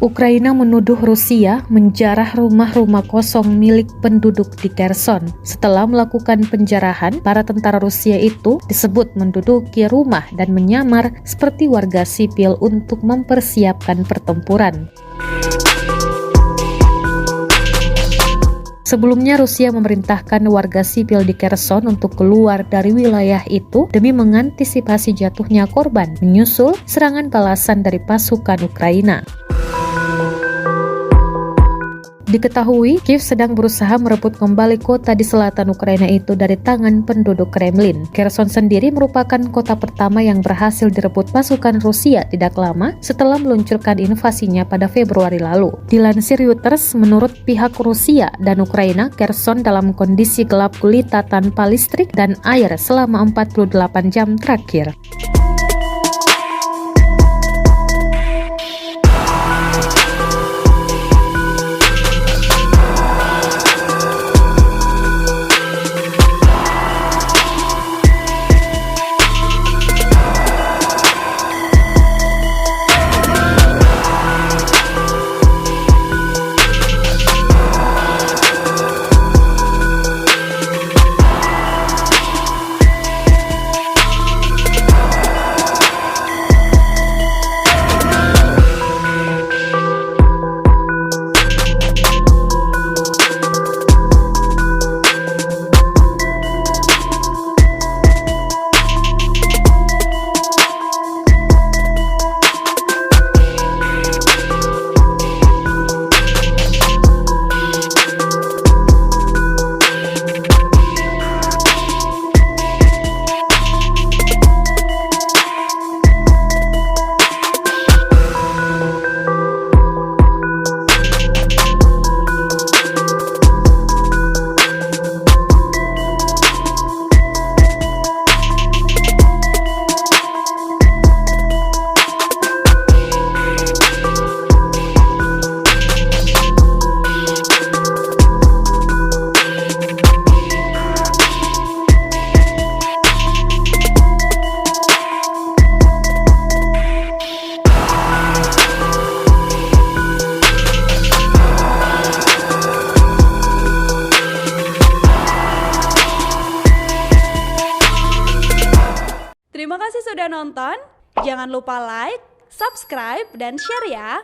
Ukraina menuduh Rusia menjarah rumah-rumah kosong milik penduduk di Kherson. Setelah melakukan penjarahan, para tentara Rusia itu disebut menduduki rumah dan menyamar seperti warga sipil untuk mempersiapkan pertempuran. Sebelumnya, Rusia memerintahkan warga sipil di Kherson untuk keluar dari wilayah itu demi mengantisipasi jatuhnya korban, menyusul serangan balasan dari pasukan Ukraina. Diketahui, Kiev sedang berusaha merebut kembali kota di selatan Ukraina itu dari tangan penduduk Kremlin. Kherson sendiri merupakan kota pertama yang berhasil direbut pasukan Rusia tidak lama setelah meluncurkan invasinya pada Februari lalu. Dilansir Reuters, menurut pihak Rusia dan Ukraina, Kherson dalam kondisi gelap gulita tanpa listrik dan air selama 48 jam terakhir. Terima kasih sudah nonton. Jangan lupa like, subscribe, dan share ya.